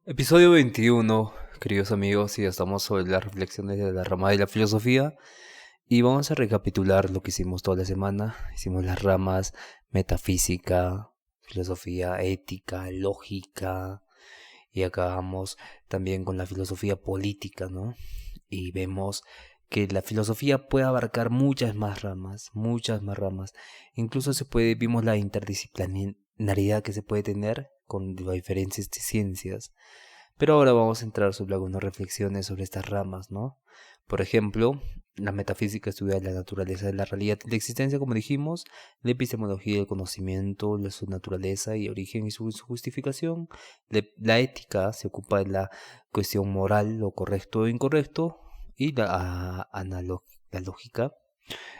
Episodio 21, queridos amigos, y estamos sobre las reflexiones de la rama de la filosofía y vamos a recapitular lo que hicimos toda la semana. Hicimos las ramas metafísica, filosofía ética, lógica y acabamos también con la filosofía política, ¿no? Y vemos que la filosofía puede abarcar muchas más ramas, muchas más ramas. Incluso vimos la interdisciplinaridad que se puede tener con las diferentes ciencias. Pero ahora vamos a entrar sobre algunas reflexiones sobre estas ramas, ¿no? Por ejemplo, la metafísica estudia la naturaleza de la realidad y la existencia, como dijimos, la epistemología del conocimiento, su naturaleza y origen y su justificación. La ética se ocupa de la cuestión moral, lo correcto o incorrecto, y la lógica,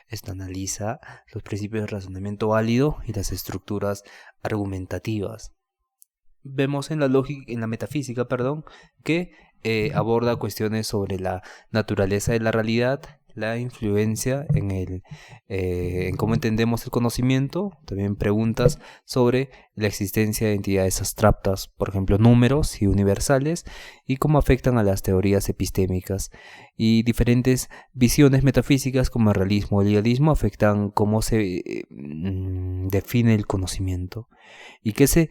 esta analiza los principios de razonamiento válido y las estructuras argumentativas. Vemos en la metafísica, que aborda cuestiones sobre la naturaleza de la realidad, la influencia en cómo entendemos el conocimiento, también preguntas sobre la existencia de entidades abstractas, por ejemplo, números y universales, y cómo afectan a las teorías epistémicas. Y diferentes visiones metafísicas como el realismo o el idealismo afectan cómo se define el conocimiento y qué se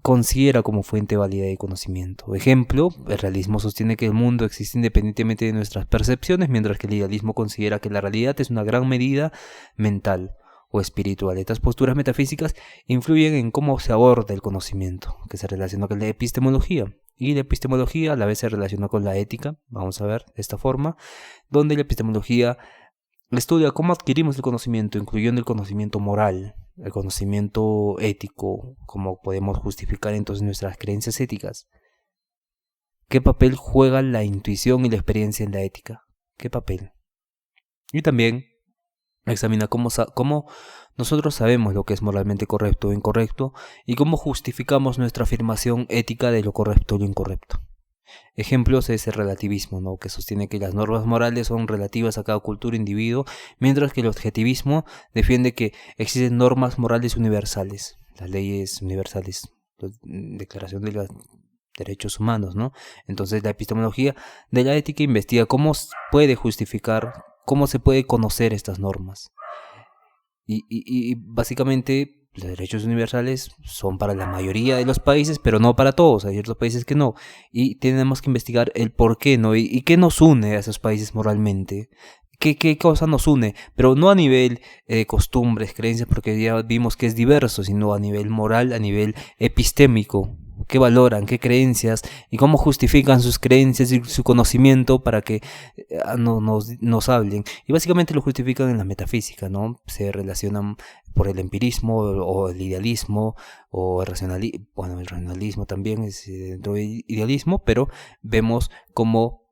considera como fuente válida de conocimiento. Ejemplo, el realismo sostiene que el mundo existe independientemente de nuestras percepciones, mientras que el idealismo considera que la realidad es una gran medida mental o espiritual. Estas posturas metafísicas influyen en cómo se aborda el conocimiento, que se relaciona con la epistemología. Y la epistemología a la vez se relaciona con la ética, vamos a ver de esta forma, donde la epistemología estudia cómo adquirimos el conocimiento, incluyendo el conocimiento moral, el conocimiento ético, cómo podemos justificar entonces nuestras creencias éticas. ¿Qué papel juega la intuición y la experiencia en la ética? ¿Qué papel? Y también examina cómo nosotros sabemos lo que es moralmente correcto o incorrecto y cómo justificamos nuestra afirmación ética de lo correcto o lo incorrecto. Ejemplos es el relativismo, ¿no? Que sostiene que las normas morales son relativas a cada cultura e individuo, mientras que el objetivismo defiende que existen normas morales universales, las leyes universales, la Declaración de los Derechos Humanos, ¿no? Entonces la epistemología de la ética investiga cómo puede justificar, cómo se puede conocer estas normas. Y básicamente los derechos universales son para la mayoría de los países, pero no para todos. Hay ciertos países que no. Y tenemos que investigar el por qué, ¿no? Y qué nos une a esos países moralmente. ¿Qué cosa nos une? Pero no a nivel costumbres, creencias, porque ya vimos que es diverso, sino a nivel moral, a nivel epistémico. ¿Qué valoran? ¿Qué creencias? ¿Y cómo justifican sus creencias y su conocimiento para que nos hablen? Y básicamente lo justifican en la metafísica, ¿no? Se relacionan por el empirismo o el idealismo o el racionalismo. Bueno, el racionalismo también es dentro del idealismo, pero vemos cómo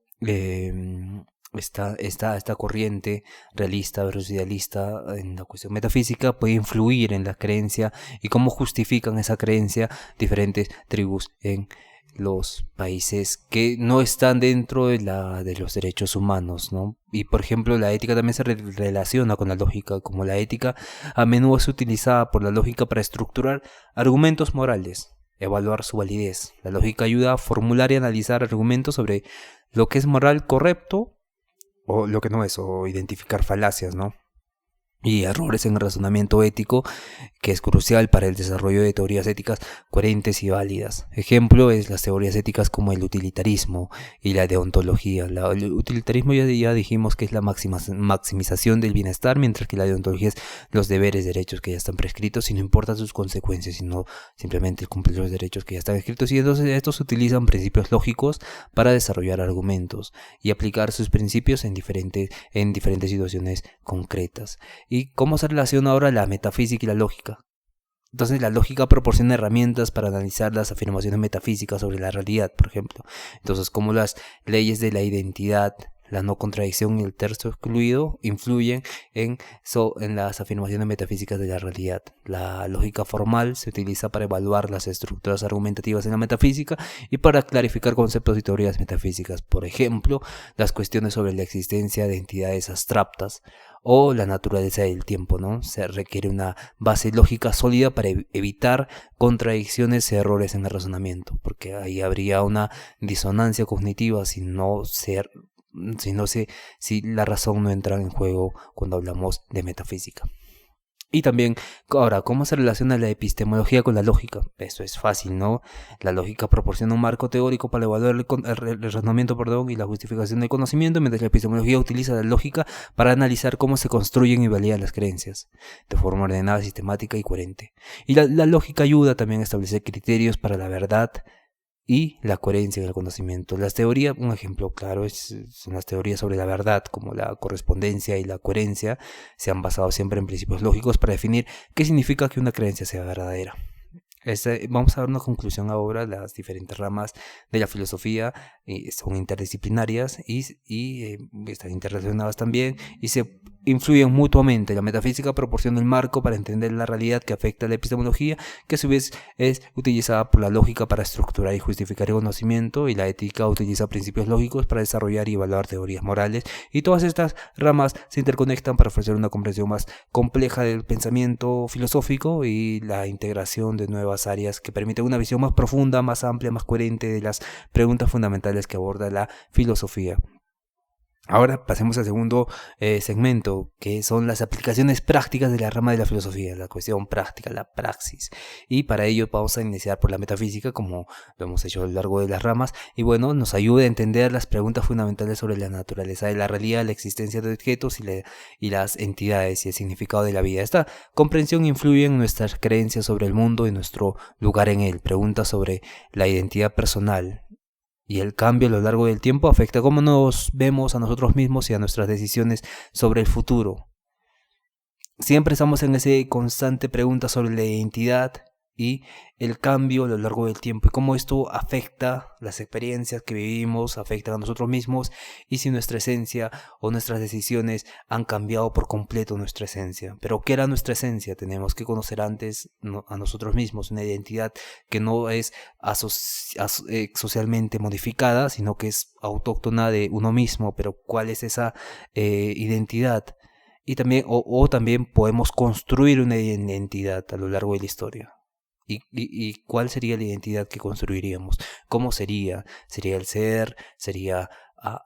esta corriente realista versus idealista en la cuestión metafísica puede influir en la creencia y cómo justifican esa creencia diferentes tribus en los países que no están dentro de los derechos humanos, ¿no? Y por ejemplo la ética también se relaciona con la lógica, como la ética a menudo es utilizada por la lógica para estructurar argumentos morales, evaluar su validez. La lógica ayuda a formular y analizar argumentos sobre lo que es moral correcto o lo que no es, o identificar falacias, ¿no? Y errores en el razonamiento ético, que es crucial para el desarrollo de teorías éticas coherentes y válidas. Ejemplo es las teorías éticas como el utilitarismo y la deontología. El utilitarismo ya dijimos que es la maximización del bienestar, mientras que la deontología es los deberes, derechos que ya están prescritos y no importan sus consecuencias, sino simplemente cumplir los derechos que ya están escritos. Y entonces estos utilizan principios lógicos para desarrollar argumentos y aplicar sus principios en diferentes situaciones concretas. ¿Y cómo se relaciona ahora la metafísica y la lógica? Entonces la lógica proporciona herramientas para analizar las afirmaciones metafísicas sobre la realidad, por ejemplo. Entonces, como las leyes de la identidad, la no contradicción y el tercio excluido influyen en las afirmaciones metafísicas de la realidad. La lógica formal se utiliza para evaluar las estructuras argumentativas en la metafísica y para clarificar conceptos y teorías metafísicas. Por ejemplo, las cuestiones sobre la existencia de entidades abstractas o la naturaleza del tiempo, ¿no? Se requiere una base lógica sólida para evitar contradicciones y errores en el razonamiento, porque ahí habría una disonancia cognitiva si la razón no entra en juego cuando hablamos de metafísica. Y también, ahora, ¿cómo se relaciona la epistemología con la lógica? Eso es fácil, ¿no? La lógica proporciona un marco teórico para evaluar el razonamiento, y la justificación del conocimiento, mientras la epistemología utiliza la lógica para analizar cómo se construyen y validan las creencias, de forma ordenada, sistemática y coherente. Y la lógica ayuda también a establecer criterios para la verdad y la coherencia en el conocimiento. Las teorías, un ejemplo claro son las teorías sobre la verdad, como la correspondencia y la coherencia, se han basado siempre en principios lógicos para definir qué significa que una creencia sea verdadera. Vamos a dar una conclusión ahora. Las diferentes ramas de la filosofía son interdisciplinarias y están interrelacionadas también y se influyen mutuamente. La metafísica proporciona el marco para entender la realidad que afecta a la epistemología, que a su vez es utilizada por la lógica para estructurar y justificar el conocimiento, y la ética utiliza principios lógicos para desarrollar y evaluar teorías morales, y todas estas ramas se interconectan para ofrecer una comprensión más compleja del pensamiento filosófico y la integración de nuevas áreas que permiten una visión más profunda, más amplia, más coherente de las preguntas fundamentales que aborda la filosofía. Ahora pasemos al segundo segmento, que son las aplicaciones prácticas de la rama de la filosofía, la cuestión práctica, la praxis. Y para ello vamos a iniciar por la metafísica, como lo hemos hecho a lo largo de las ramas, y bueno, nos ayuda a entender las preguntas fundamentales sobre la naturaleza de la realidad, la existencia de objetos y las entidades y el significado de la vida. Esta comprensión influye en nuestras creencias sobre el mundo y nuestro lugar en él. Preguntas sobre la identidad personal y el cambio a lo largo del tiempo afecta cómo nos vemos a nosotros mismos y a nuestras decisiones sobre el futuro. Siempre estamos en esa constante pregunta sobre la identidad y el cambio a lo largo del tiempo y cómo esto afecta las experiencias que vivimos, afecta a nosotros mismos, y si nuestra esencia o nuestras decisiones han cambiado por completo nuestra esencia. Pero ¿qué era nuestra esencia? Tenemos que conocer antes a nosotros mismos, una identidad que no es socialmente modificada, sino que es autóctona de uno mismo. Pero ¿cuál es esa identidad? Y también, también podemos construir una identidad a lo largo de la historia. ¿Y cuál sería la identidad que construiríamos? ¿Cómo sería? ¿Sería el ser? ¿Sería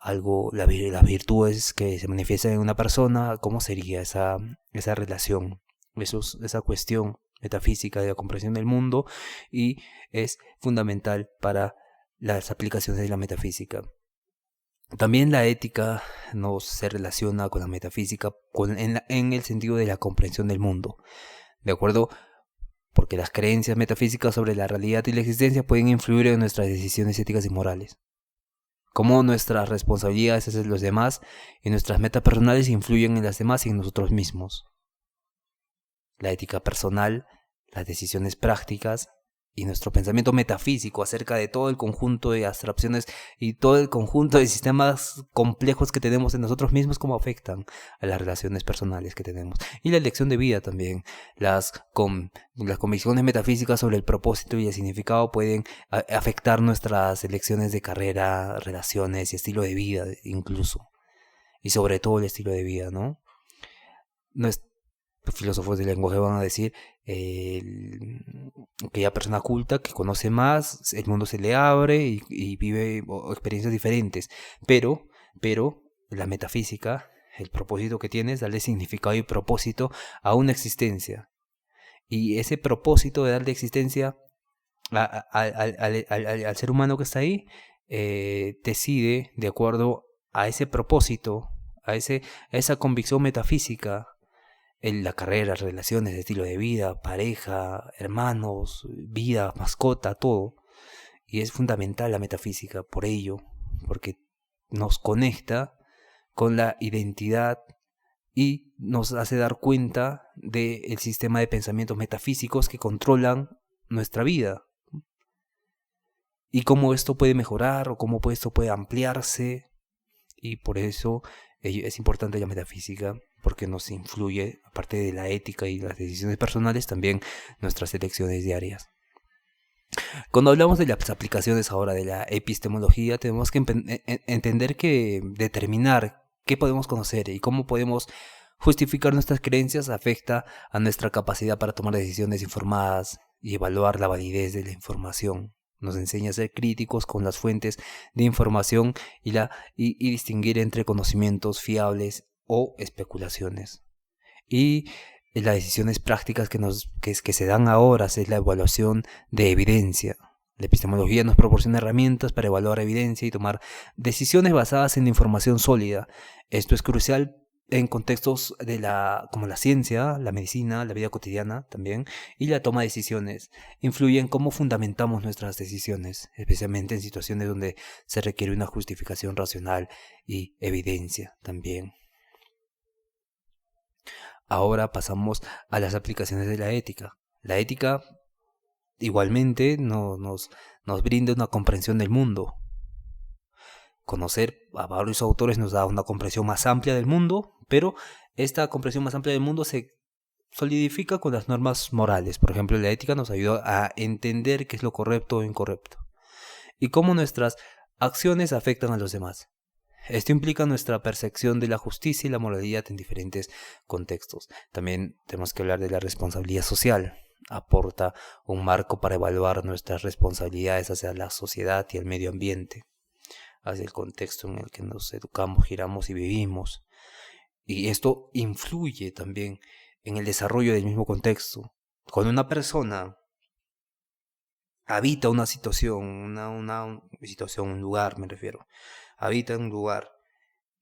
algo, las virtudes que se manifiestan en una persona? ¿Cómo sería esa relación? Esa cuestión metafísica de la comprensión del mundo, y es fundamental para las aplicaciones de la metafísica. También la ética no se relaciona con la metafísica en el sentido de la comprensión del mundo, ¿de acuerdo? Porque las creencias metafísicas sobre la realidad y la existencia pueden influir en nuestras decisiones éticas y morales. Cómo nuestras responsabilidades hacia los demás y nuestras metas personales influyen en las demás y en nosotros mismos. La ética personal, las decisiones prácticas y nuestro pensamiento metafísico acerca de todo el conjunto de abstracciones y todo el conjunto de sistemas complejos que tenemos en nosotros mismos, cómo afectan a las relaciones personales que tenemos. Y la elección de vida también. Las convicciones metafísicas sobre el propósito y el significado pueden afectar nuestras elecciones de carrera, relaciones y estilo de vida incluso. Y sobre todo el estilo de vida, ¿no? Los filósofos del lenguaje van a decir aquella persona culta que conoce más, el mundo se le abre y vive experiencias diferentes, pero la metafísica, el propósito que tiene es darle significado y propósito a una existencia, y ese propósito de darle existencia al ser humano que está ahí, decide de acuerdo a ese propósito, a esa convicción metafísica, en la carrera, relaciones, estilo de vida, pareja, hermanos, vida, mascota, todo. Y es fundamental la metafísica por ello, porque nos conecta con la identidad y nos hace dar cuenta del sistema de pensamientos metafísicos que controlan nuestra vida. Y cómo esto puede mejorar o cómo esto puede ampliarse y por eso es importante la metafísica, porque nos influye, aparte de la ética y las decisiones personales, también nuestras elecciones diarias. Cuando hablamos de las aplicaciones ahora de la epistemología, tenemos que entender que determinar qué podemos conocer y cómo podemos justificar nuestras creencias afecta a nuestra capacidad para tomar decisiones informadas y evaluar la validez de la información. Nos enseña a ser críticos con las fuentes de información y distinguir entre conocimientos fiables o especulaciones. Y las decisiones prácticas que se dan ahora es la evaluación de evidencia. La epistemología nos proporciona herramientas para evaluar evidencia y tomar decisiones basadas en información sólida. Esto es crucial en contextos como la ciencia, la medicina, la vida cotidiana también, y la toma de decisiones. Influye en cómo fundamentamos nuestras decisiones, especialmente en situaciones donde se requiere una justificación racional y evidencia también. Ahora pasamos a las aplicaciones de la ética. La ética igualmente nos brinda una comprensión del mundo. Conocer a varios autores nos da una comprensión más amplia del mundo, pero esta comprensión más amplia del mundo se solidifica con las normas morales. Por ejemplo, la ética nos ayuda a entender qué es lo correcto o incorrecto y cómo nuestras acciones afectan a los demás. Esto implica nuestra percepción de la justicia y la moralidad en diferentes contextos. También tenemos que hablar de la responsabilidad social. Aporta un marco para evaluar nuestras responsabilidades hacia la sociedad y el medio ambiente, hacia el contexto en el que nos educamos, giramos y vivimos. Y esto influye también en el desarrollo del mismo contexto. Cuando una persona habita una situación, un lugar me refiero, habita en un lugar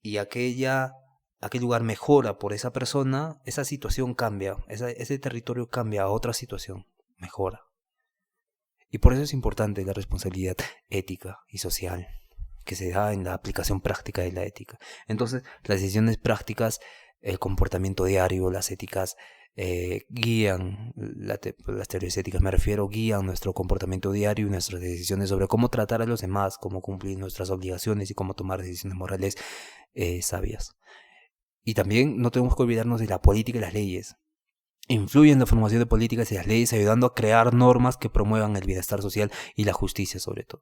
y aquel lugar mejora por esa persona, esa situación cambia, ese territorio cambia a otra situación, mejora. Y por eso es importante la responsabilidad ética y social que se da en la aplicación práctica de la ética. Entonces, las decisiones prácticas, el comportamiento diario, las éticas guían, las teorías éticas me refiero, guían nuestro comportamiento diario y nuestras decisiones sobre cómo tratar a los demás, cómo cumplir nuestras obligaciones y cómo tomar decisiones morales sabias. Y también no tenemos que olvidarnos de la política y las leyes. Influyen en la formación de políticas y las leyes, ayudando a crear normas que promuevan el bienestar social y la justicia sobre todo.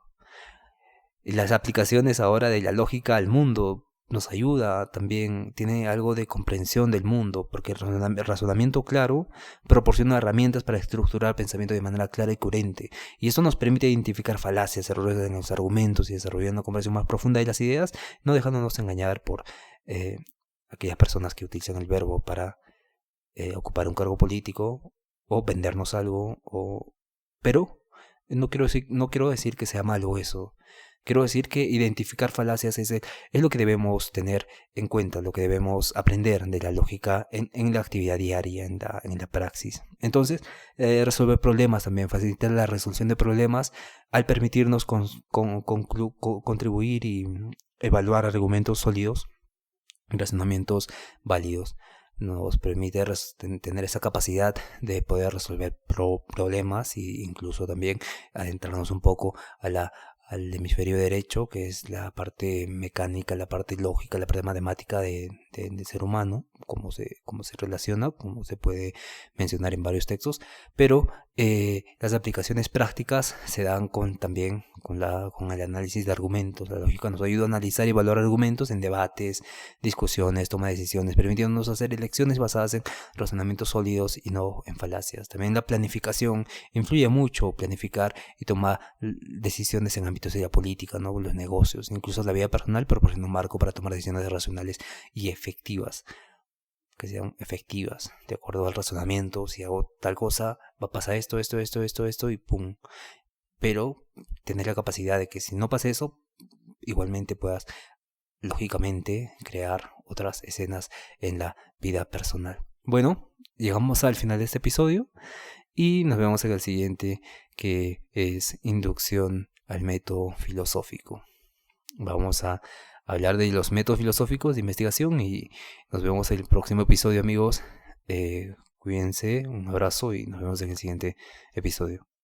Las aplicaciones ahora de la lógica al mundo nos ayuda también, tiene algo de comprensión del mundo, porque el razonamiento claro proporciona herramientas para estructurar el pensamiento de manera clara y coherente, y esto nos permite identificar falacias, errores en los argumentos y desarrollar una comprensión más profunda de las ideas, no dejándonos engañar por aquellas personas que utilizan el verbo para ocupar un cargo político o vendernos algo, pero no quiero decir que sea malo eso. Quiero decir que identificar falacias es lo que debemos tener en cuenta, lo que debemos aprender de la lógica en la actividad diaria, en la praxis. Entonces, resolver problemas también, facilitar la resolución de problemas al permitirnos contribuir y evaluar argumentos sólidos, razonamientos válidos. Nos permite tener esa capacidad de poder resolver problemas e incluso también adentrarnos un poco al hemisferio derecho, que es la parte mecánica, la parte lógica, la parte matemática del ser humano, cómo se relaciona, cómo se puede mencionar en varios textos, pero las aplicaciones prácticas se dan también con el análisis de argumentos. La lógica nos ayuda a analizar y evaluar argumentos en debates, discusiones, toma de decisiones, permitiéndonos hacer elecciones basadas en razonamientos sólidos y no en falacias. También la planificación influye mucho, planificar y tomar decisiones en ámbitos de la política, ¿no? Los negocios, incluso la vida personal proporciona un marco para tomar decisiones racionales y efectivas, que sean efectivas, de acuerdo al razonamiento. Si hago tal cosa, va a pasar esto y pum. Pero tener la capacidad de que si no pasa eso, igualmente puedas, lógicamente, crear otras escenas en la vida personal. Bueno, llegamos al final de este episodio y nos vemos en el siguiente, que es Inducción al método filosófico. Vamos a hablar de los métodos filosóficos de investigación y nos vemos en el próximo episodio, amigos. Cuídense, un abrazo y nos vemos en el siguiente episodio.